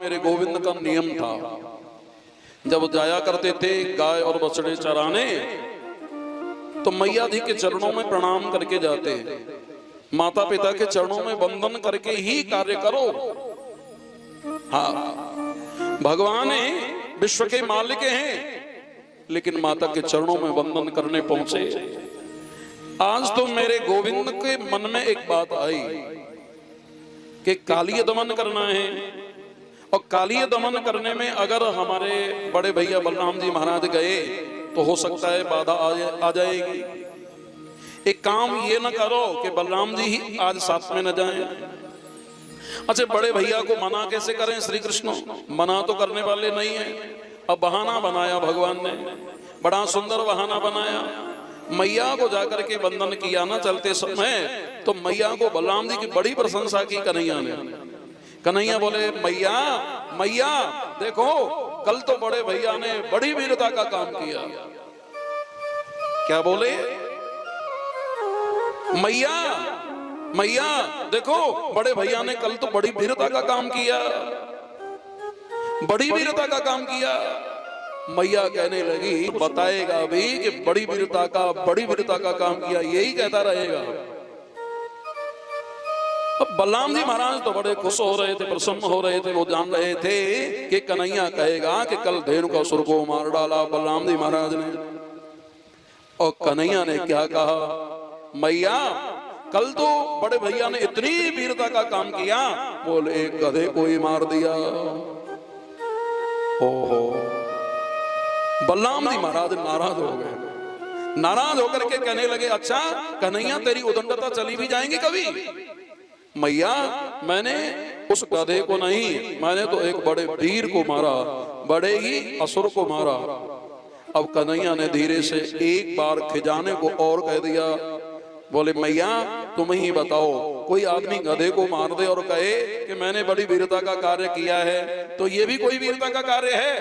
मेरे गोविंद का नियम था, जब जाया करते थे गाय और बछड़े चराने तो मैया जी के चरणों में प्रणाम करके जाते हैं। माता पिता के चरणों में वंदन करके ही कार्य करो। हाँ, भगवान विश्व के मालिक हैं, लेकिन माता के चरणों में वंदन करने पहुंचे। आज तो मेरे गोविंद के मन में एक बात आई कि काली दमन करना है, और काली दमन करने में अगर हमारे बड़े भैया बलराम जी महाराज गए तो हो सकता है बाधा आ जाएगी। एक काम ये न करो कि बलराम जी ही आज साथ में न जाएं। अच्छा, बड़े भैया को मना कैसे करें? श्री कृष्ण मना तो करने वाले नहीं है। अब बहाना बनाया भगवान ने, बड़ा सुंदर बहाना बनाया। मैया को जाकर के वंदन किया ना चलते समय, तो मैया को बलराम जी की बड़ी प्रशंसा की कन्हैया ने। कन्हैया बोले, मैया मैया देखो, कल तो बड़े भैया ने बड़ी वीरता का काम किया। क्या बोले? मैया मैया देखो, बड़े भैया ने कल तो बड़ी वीरता का काम किया, बड़ी वीरता का काम किया। मैया कहने लगी, बताएगा भी कि बड़ी वीरता का काम किया, यही कहता रहेगा। अब बलराम जी महाराज तो बड़े खुश हो रहे थे, प्रसन्न हो रहे थे। वो जान रहे थे कि कन्हैया कहेगा कि कल धेनुकासुर को मार डाला बलराम जी महाराज ने। और कन्हैया ने क्या कहा? मैया कल तो बड़े भैया ने इतनी वीरता का काम किया, बोले एक गधे को ही मार दिया। ओहो, बलराम जी महाराज नाराज हो गए। नाराज होकर के कहने लगे, अच्छा कन्हैया तेरी उदंडता चली भी जाएंगी कभी? मैया मैंने उस गधे को नहीं, मैंने तो एक बड़े वीर को मारा, बड़े ही असुर को मारा। अब कन्हैया ने धीरे से एक बार खिजाने को और कह दिया, बोले मैया तुम ही बताओ, कोई आदमी गधे को मार दे और कहे कि मैंने बड़ी वीरता का कार्य किया है, तो ये भी कोई वीरता का कार्य है?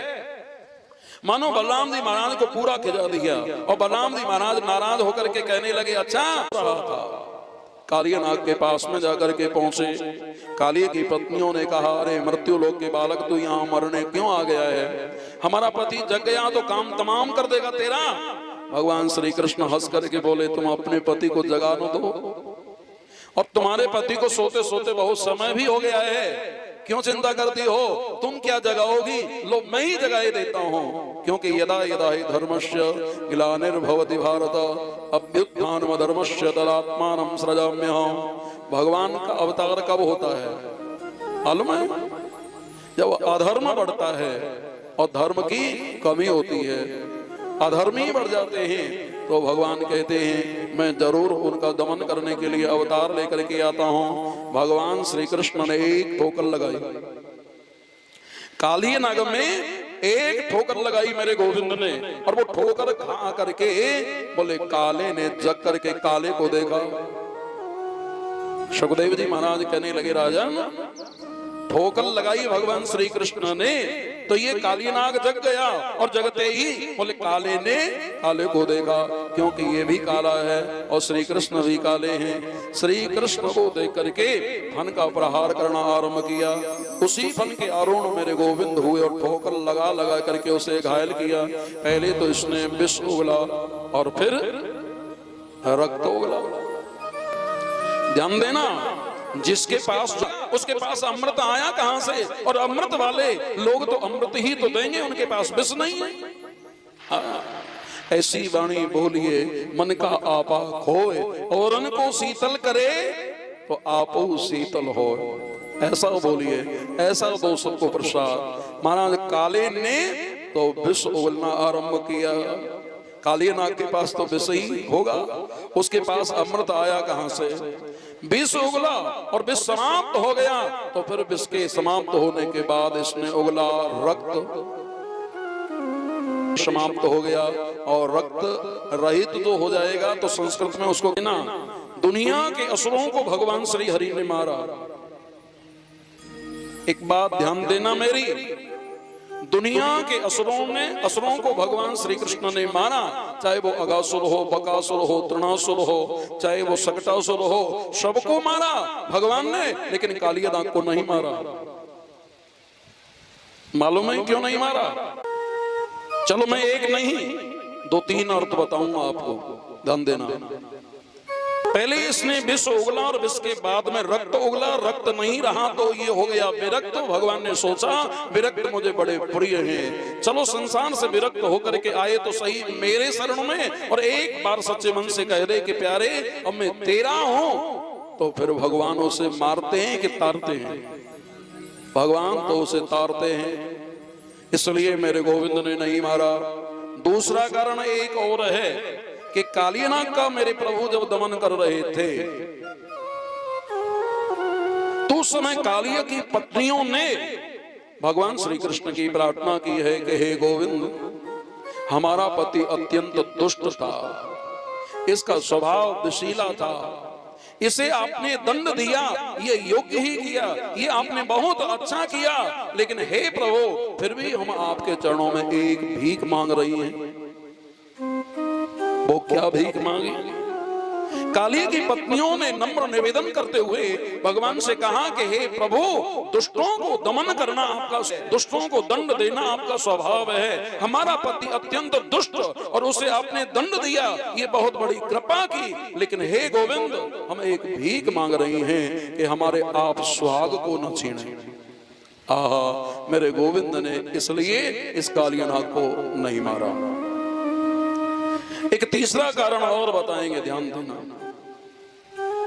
मानो बलराम जी महाराज को पूरा खिजा दिया। और बलराम जी महाराज नाराज होकर के कहने लगे, अच्छा रहा था। कालिया नाग के पास में जाकर के पहुंचे। कालिया की पत्नियों ने कहा, अरे मृत्यु लोक के बालक तू यहाँ मरने क्यों आ गया है? हमारा पति जग गया तो काम तमाम कर देगा तेरा। भगवान श्री कृष्ण हंस करके बोले, तुम अपने पति को जगाने दो, और तुम्हारे पति को सोते सोते बहुत समय भी हो गया है, क्यों चिंता करती हो? तुम क्या जगाओगी? लो मैं ही जगाए देता हूँ, क्योंकि यदा यदा ही धर्मस्य ग्लानिर्भवति भारत अभ्युत्थानमधर्मस्य तदात्मानं सृजाम्यहम्। भगवान का अवतार कब होता है? मालूम है? जब अधर्म बढ़ता है और धर्म की कमी होती है, अधर्मी बढ़ जाते हैं, तो भगवान कहते हैं मैं जरूर उनका दमन करने के लिए अवतार लेकर के आता हूं। भगवान श्री कृष्ण ने एक ठोकर लगाई, काली नाग में एक ठोकर लगाई मेरे गोविंद ने, और वो ठोकर खा करके बोले, काले ने जग करके काले को देखा। सुखदेव जी महाराज कहने लगे, राजन ठोकर लगाई भगवान श्री कृष्ण ने तो ये काली नाग जग गया, और जगते ही बोले काले ने काले को देखा, क्योंकि ये भी काला है और श्री कृष्ण भी काले हैं। श्री कृष्ण को देख करके फन का प्रहार करना आरंभ किया। उसी फन के आरोहण मेरे गोविंद हुए और ठोकर लगा लगा करके उसे घायल किया। पहले तो इसने विष उगला और फिर रक्त उगला। ध्यान देना, जिसके पास उसके पास अमृत आया कहां से? और अमृत वाले लोग तो अमृत ही तो देंगे, उनके पास विष नहीं है। ऐसी वाणी बोलिए मन का आपा खोए, और उनको शीतल करे तो आपो शीतल हो। ऐसा बोलिए, ऐसा दो सबको प्रसाद। महाराज काले ने तो विष उगलना आरंभ किया। काली नाग के पास तो विष ही होगा, उसके पास अमृत आया कहां से? विष उगला और विष समाप्त हो गया, तो फिर विष के समाप्त होने के बाद इसने उगला रक्त, समाप्त हो गया और रक्त रहित तो हो जाएगा, तो संस्कृत में उसको ना दुनिया के असुरों को भगवान श्री हरि ने मारा। एक बात ध्यान देना मेरी, दुनिया के असुरों को भगवान श्री कृष्ण ने मारा, चाहे वो अगासुर हो, बकासुर हो, तृणासुर हो, चाहे वो सकटासुर हो, सबको मारा भगवान ने, लेकिन कालिया नाग को नहीं मारा। मालूम है क्यों नहीं मारा? चलो मैं एक नहीं 2-3 अर्थ बताऊंगा आपको, ध्यान देना। पहले इसने विष उगला और विष के बाद में रक्त उगला, रक्त नहीं रहा तो ये हो गया विरक्त। भगवान ने सोचा विरक्त मुझे बड़े प्रिय हैं, चलो संसार से विरक्त होकर के आए तो सही मेरे शरण में, और एक बार सच्चे मन से कह दे कि प्यारे अब मैं तेरा हूं, तो फिर भगवान उसे मारते हैं कि तारते हैं? भगवान तो उसे तारते हैं, इसलिए मेरे गोविंद ने नहीं मारा। दूसरा कारण एक और है कि कालियानाग का मेरे प्रभु जब दमन कर रहे थे तो उस समय कालिया की पत्नियों ने भगवान श्री कृष्ण की प्रार्थना की है कि हे गोविंद, हमारा पति अत्यंत दुष्ट था, इसका स्वभाव विशीला था, इसे आपने दंड दिया, ये योग्य ही किया, ये आपने बहुत अच्छा किया, लेकिन हे प्रभु फिर भी हम आपके चरणों में एक भीख मांग रही हैं। वो क्या भीख मांगी? काली की पत्नियों ने नम्र निवेदन करते हुए भगवान से कहा कि हे प्रभु, दुष्टों को दमन करना आपका, दुष्टों को दंड देना आपका स्वभाव है, हमारा पति अत्यंत दुष्ट और उसे आपने दंड दिया, ये बहुत बड़ी कृपा की, लेकिन हे गोविंद हम एक भीख मांग रही हैं कि हमारे आप सुहाग को न छीने। आहा, मेरे गोविंद ने इसलिए इस कालियानाग को नहीं मारा। एक तीसरा कारण और बताएंगे, ध्यान देना।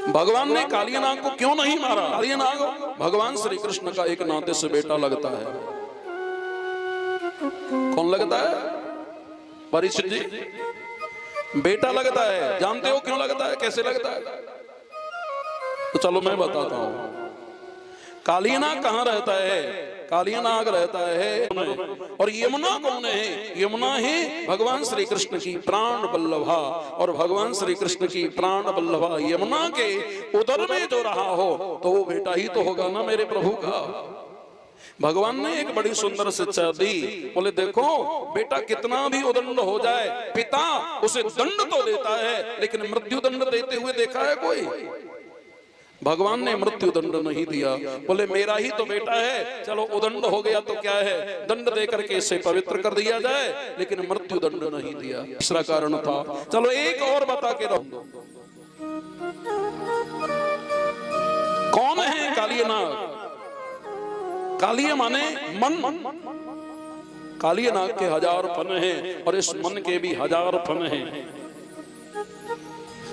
भगवान ने कालियानाग को क्यों नहीं मारा? कालियानाग भगवान श्री कृष्ण का एक नाते से बेटा लगता है। कौन लगता है? परीक्षित जी बेटा लगता है। जानते हो क्यों लगता है, कैसे लगता है? तो चलो मैं बताता हूं। कालियानाग कहां रहता है? कालियानाग रहता है, और यमुना कौन है? यमुना है भगवान श्री कृष्ण की प्राण वल्लभा, और भगवान श्री कृष्ण की प्राण वल्लभा यमुना के उदर में जो रहा हो तो वो बेटा ही तो होगा ना मेरे प्रभु का। भगवान ने एक बड़ी सुंदर शिक्षा दी, बोले देखो बेटा कितना भी उदंड हो जाए, पिता उसे दंड तो देता है, लेकिन मृत्यु दंड देते हुए देखा है कोई? भगवान ने मृत्यु दंड नहीं दिया। बोले मेरा ही तो बेटा है, चलो उदंड हो गया तो क्या है, दंड दे करके इसे पवित्र कर दिया जाए, लेकिन मृत्यु दंड नहीं दिया। तीसरा कारण था, चलो एक और बता के रहूं। कौन है कालियानाग? कालिया माने मन। कालियानाग के 1000 फन हैं और इस मन के भी 1000 फन हैं।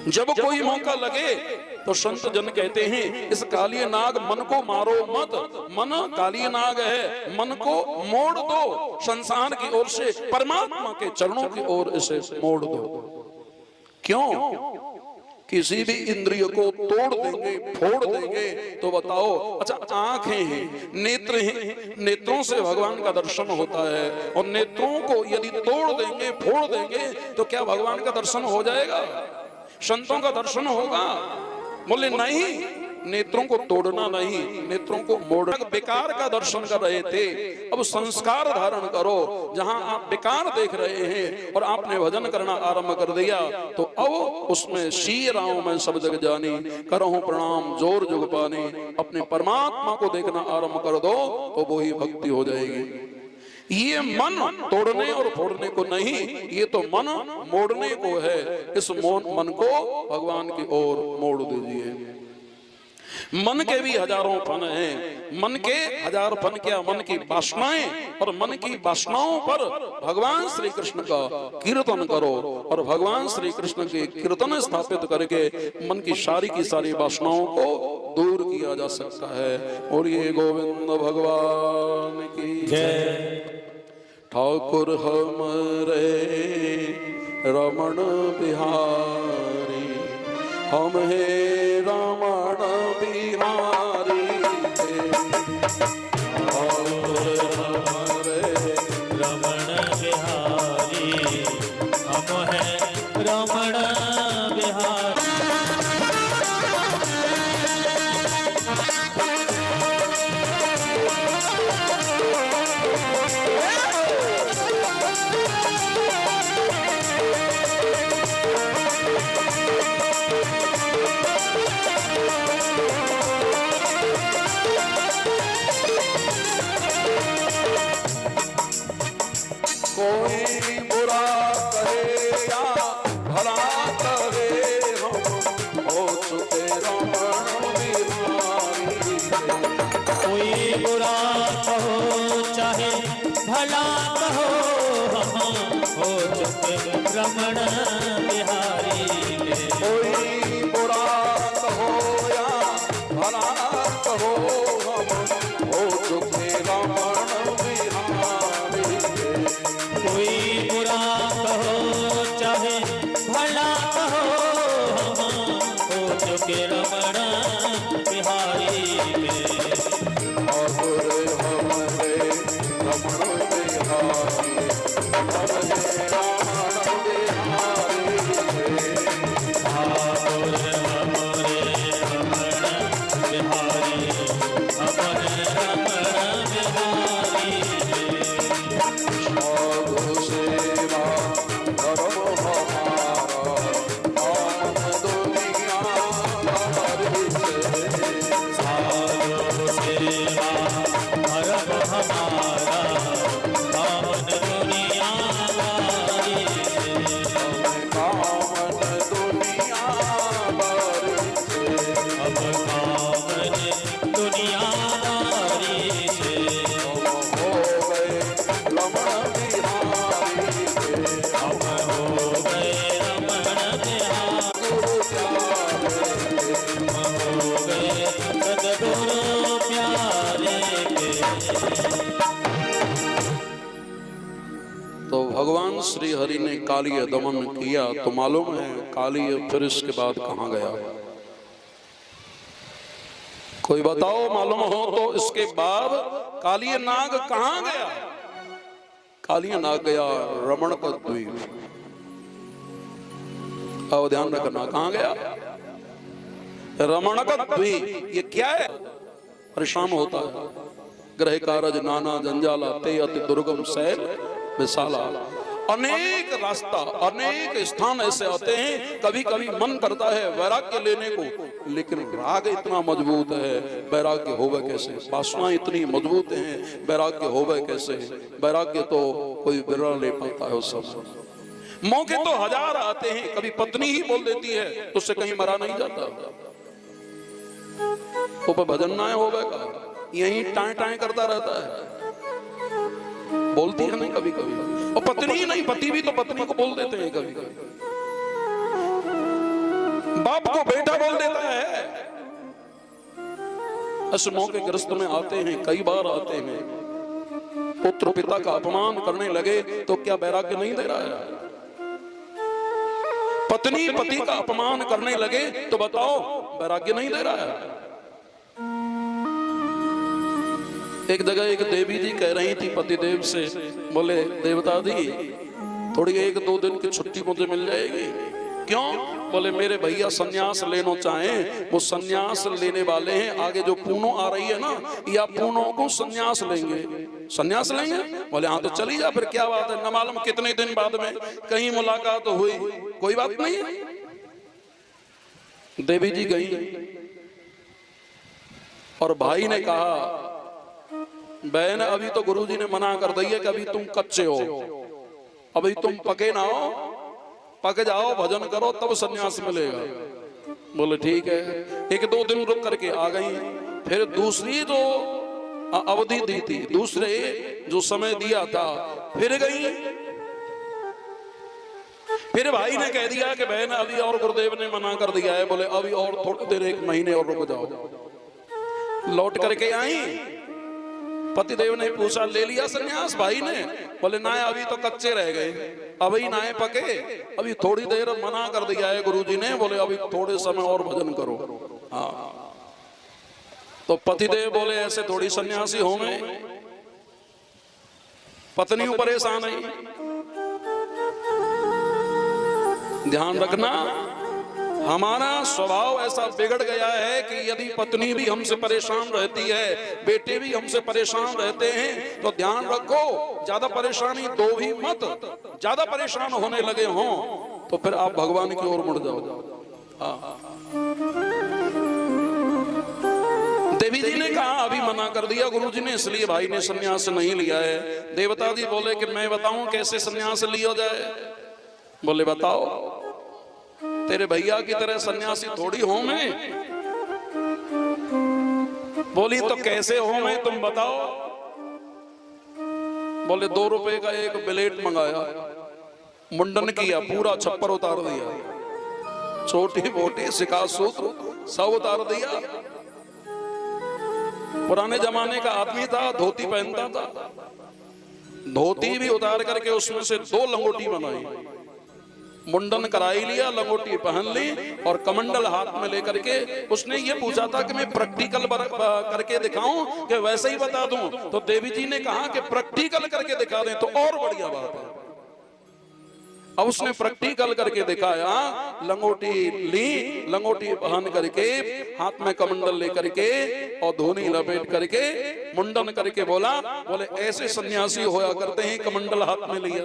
जब कोई मौका लगे तो संत जन कहते हैं इस कालियानाग मन को मारो मत, मन कालियानाग है, मन को मोड़ दो संसार की ओर से, परमात्मा के चरणों की ओर इसे मोड़ दो। क्यों? किसी भी इंद्रिय को तोड़ देंगे, फोड़ देंगे तो बताओ, अच्छा आंखें हैं, नेत्र हैं, नेत्रों से भगवान का दर्शन होता है, और नेत्रों को यदि तोड़ देंगे, फोड़ देंगे तो क्या भगवान का दर्शन हो जाएगा? संतों का दर्शन होगा? बोले नहीं, नेत्रों को तोड़ना नहीं, नेत्रों को मोड़ना। बेकार का दर्शन कर रहे थे, अब संस्कार धारण करो। जहां आप बेकार देख रहे हैं और आपने भजन करना आरंभ कर दिया तो अब उसमें शी राव में सब जग जानी, करहूं प्रणाम जोर जुग पानी, अपने परमात्मा को देखना आरंभ कर दो तो वो ही भक्ति हो जाएगी। ये मन तोड़ने और फोड़ने को नहीं, ये तो मन मोड़ने को है। इस मन को भगवान की ओर मोड़ दीजिए। मन के भी 1000 फन हैं। मन के 1000 फन क्या, मन की वासनाएं, और मन की वासनाओं पर भगवान श्री कृष्ण का कीर्तन करो, और भगवान श्री कृष्ण के कीर्तन स्थापित करके मन की सारी वासनाओं को दूर किया जा सकता है। और ये गोविंद भगवान की जय। ठाकुर हमरे रमण बिहारी, हम हे रमण बिहारी, ठाकुर हमरे रमण बिहारी, हम हैं रमण बिहारी। कोई बुरा कहे या भला कहे, हम हो चुके रमण बिहारी के। कोई बुरा कहो चाहे भला कहो, हम हो चुके रमण बिहारी के। कोई बुरा कहो या भला कहो, हम हो चुके रमण बिहारी के। कोई बुरा कहो चाहे भला कहो, हम हो चुके रमण बिहारी के। ठाकुर हमरे रमण बिहारी, हमरे रमण बिहारी के। ठाकुर हमरे रमण बिहारी, हमरे रमण बिहारी के। साधु सेवा धर्म हमारा, आन दुनिया भरी से। साधु सेवा धर्म हमारा, पावन दुनिया दारी से। कामन दुनिया भरी से। अब पावन दुनिया दारी से। हो गए रमण बिहारी के। अब हो गए रमण बिहारी, गुरु प्यारे के। हो गए सद्गुरु प्यारे के। तो भगवान श्री हरि ने कालीय दमन किया, तो मालूम है कालीय फिर इसके बाद कहाँ गया? कोई बताओ, मालूम हो तो इसके बाद कालीय नाग कहाँ गया? कालीय नाग गया रमण का द्वीप। अब ध्यान रखना, कहाँ गया? रमण का द्वीप। ये क्या है? परेशान होता है। ग्रह कारज नाना जंजाला, ते अति दुर्गम शैल विशाला। अनेक रास्ता, अनेक स्थान ऐसे आते हैं, कभी कभी मन करता है वैराग्य लेने को, लेकिन राग इतना मजबूत है, वैराग्य होवे कैसे? वासना इतनी मजबूत है, वैराग्य होवे कैसे? वैराग्य तो कोई बिरला ले पाता है। उस सब मौके तो हजार आते हैं, कभी पत्नी ही बोल देती है तो उससे कहीं मरा नहीं जाता। तो भजन ना होवे का, यही टाए टाए करता रहता है, बोलती है नहीं कभी कभी। और पत्नी ही नहीं, पति भी तो पत्नी को बोल देते हैं कभी कभी। बाप को बेटा बोल देता है। इस मौके ग्रस्त में आते हैं, कई बार आते हैं। पुत्र पिता का अपमान करने लगे तो क्या वैराग्य नहीं दे रहा है? पत्नी पति का अपमान करने लगे तो बताओ वैराग्य नहीं दे रहा है? एक जगह एक देवी जी कह रही थी पतिदेव से, बोले देवता दी थोड़ी 1-2 दिन की छुट्टी मुझे मिल जाएगी? क्यों? बोले मेरे भैया सन्यास लेना चाहें, वो सन्यास लेने वाले हैं। आगे जो पूनो आ रही है ना, या पूनो को सन्यास लेंगे। सन्यास लेंगे? बोले हाँ तो चली जा, फिर क्या बात है, न मालूम कितने दिन बाद में कहीं मुलाकात हुई, कोई बात नहीं। देवी जी गई और भाई ने कहा बहन अभी तो गुरुजी ने मना कर दी है कि अभी तुम कच्चे हो, अभी तुम पके ना हो, पक जाओ भजन करो तब सन्यास मिलेगा। बोले ठीक है। 1-2 दिन रुक करके आ गई। फिर दूसरी जो अवधि दी थी, दूसरे जो समय दिया था, फिर गई। फिर भाई ने कह दिया कि बहन अभी और गुरुदेव ने मना कर दिया है। बोले अभी और थोड़ी देर 1 महीने और रुक जाओ। लौट करके आई। पतिदेव ने पूछा ले लिया सन्यास? भाई ने बोले ना अभी तो कच्चे रह गए, अभी ना पके, अभी थोड़ी देर मना कर दिया है गुरुजी ने। बोले अभी थोड़े समय और भजन करो। हाँ तो पतिदेव बोले ऐसे थोड़ी सन्यासी होंगे। पत्नी परेशान है। ध्यान रखना, हमारा स्वभाव ऐसा बिगड़ गया है कि यदि पत्नी भी हमसे परेशान रहती है, बेटे भी हमसे परेशान रहते हैं, तो ध्यान रखो ज्यादा परेशानी दो भी मत। ज्यादा परेशान होने लगे हों तो फिर आप भगवान की ओर मुड़ जाओ। देवी जी ने कहा अभी मना कर दिया गुरुजी ने, इसलिए भाई ने सन्यास नहीं लिया है। देवता जी बोले कि मैं बताऊं कैसे सन्यास लिया जाए। बोले बताओ, तेरे भैया की तरह सन्यासी थोड़ी हूं मैं। बोली तो कैसे हो मैं, तुम बताओ। बोले 2 रुपए का एक ब्लेड मंगाया, मुंडन किया, पूरा छप्पर उतार दिया, छोटी मोटी शिखा सूत्र सब उतार दिया। पुराने जमाने का आदमी था, धोती पहनता था, धोती भी उतार करके उसमें से 2 लंगोटी बनाई, मुंडन कराई लिया, लंगोटी पहन ली और कमंडल हाथ में लेकर के उसने ये पूछा था कि मैं प्रैक्टिकल करके दिखाऊं कि वैसे ही बता दूं। तो देवी जी ने कहा कि प्रैक्टिकल करके दिखा दें तो और बढ़िया बात है। अब उसने प्रैक्टिकल करके दिखाया, लंगोटी ली, लंगोटी पहन करके हाथ में कमंडल लेकर के और धोनी लपेट करके मुंडन करके बोले ऐसे सन्यासी होया करते हैं, कमंडल हाथ में लिया।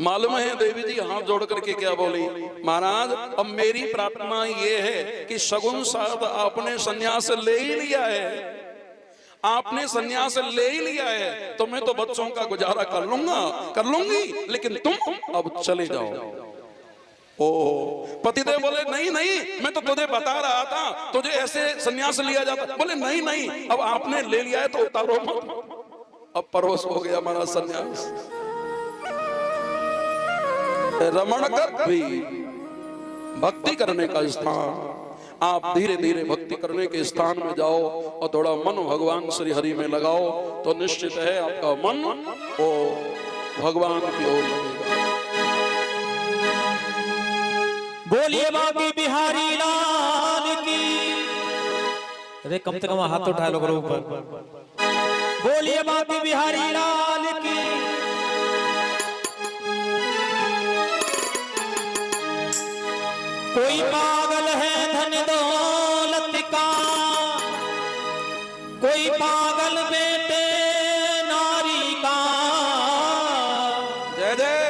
मालूम है देवी जी हाथ जोड़ करके क्या बोली, महाराज अब मेरी प्रार्थना ये है कि शगुन साहब आपने सन्यास ले ही लिया है, आपने सन्यास ले ही लिया है, तो मैं तो बच्चों का गुजारा कर लूंगी, लेकिन तुम अब चले जाओ। ओ पतिदेव बोले नहीं नहीं, मैं तो तुझे बता रहा था तुझे ऐसे सन्यास लिया जाता। बोले नहीं नहीं, अब आपने ले लिया है तो उतारो मत। अब परवश हो गया हमारा सन्यास। रमणकर भी भक्ति करने का स्थान, आप धीरे धीरे भक्ति करने के स्थान में जाओ और थोड़ा मन भगवान श्री हरि में लगाओ तो निश्चित है आपका मन वो भगवान की ओर लगेगा। बोलिए बाकी बिहारी लाल की। अरे कम से कम हाथ उठा लो करो ऊपर। बोलिए बाकी बिहारी लाल की। कोई पागल है धन दौलत का, कोई पागल बेटे नारी का। जय जय।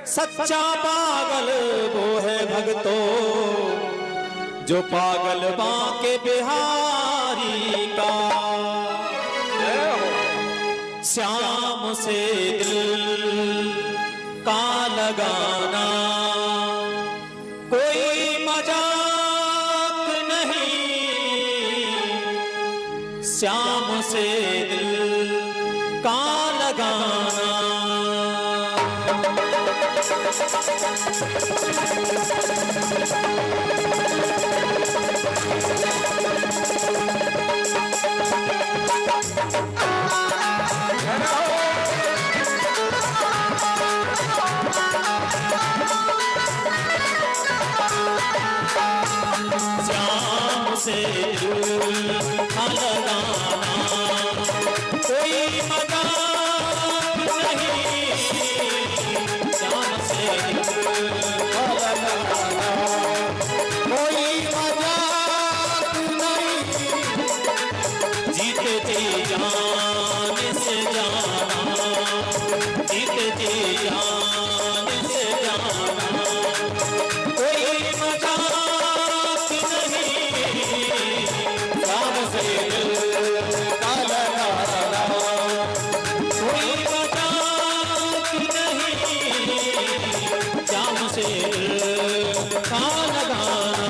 सच्चा पागल वो है भक्तों, जो पागल बांके बिहारी का। श्याम से दिल का लगाना कोई मजाक नहीं, श्याम से दिल का लगाना। श्याम से दिल का लगाना कोई मजाक नहीं, श्याम से दिल का लगाना कोई मजाक नहीं। जीते जी जान से जाना, जीते जी जान से जाना कोई मजाक नहीं, श्याम से दिल का लगाना कोई मजाक नहीं, श्याम से दिल का लगाना।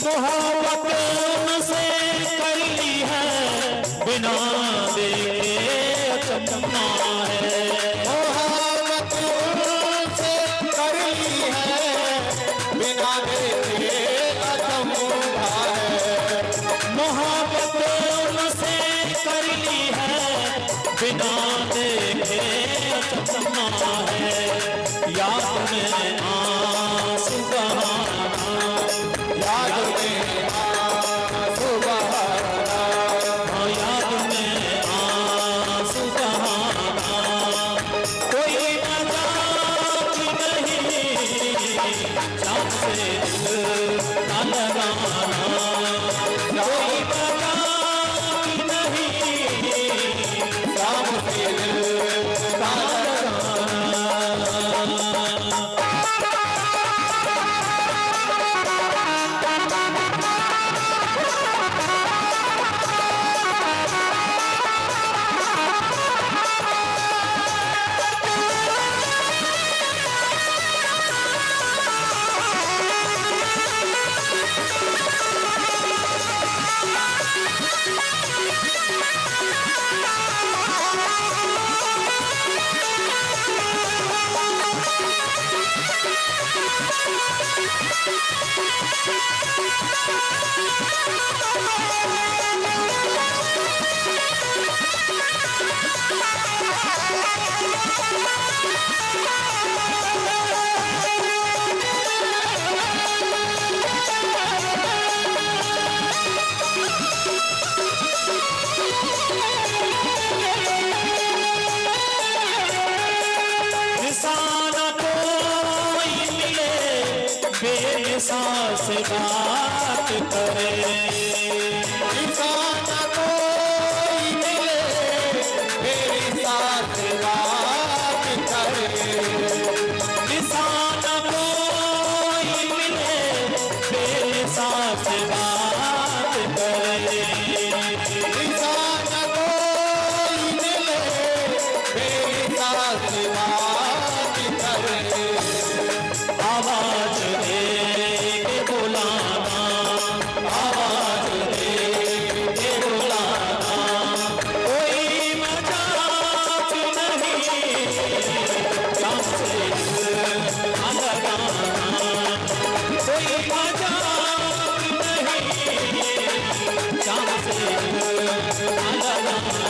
मोहब्बत से कर ली है बिना देखे अचंभा है। मोहब्बत से कर ली है बिना बिना देखे अचंभा है, याद में आंसू बहाना, याद में आंसू बहाना, हाँ याद में आंसू बहाना, कोई मजाक नहीं, जान से दिल ना लगाना, कोई मजाक नहीं, जान से दिल ना लगाना। बेमिसाल से बात करे, इंसान कोई मिले बेमिसाल से बात करे, इंसान कोई मिले बेमिसाल से बात करे, इंसान कोई मिले बेमिसाल से बात करे, आवाज दे के बुलाना, आवाज दे के बुलाना, कोई मजाक नहीं, जान से दिल ना लगाना, कोई मजाक नहीं, जान से दिल ना लगाना।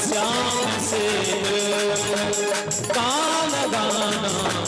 श्याम से काल गाना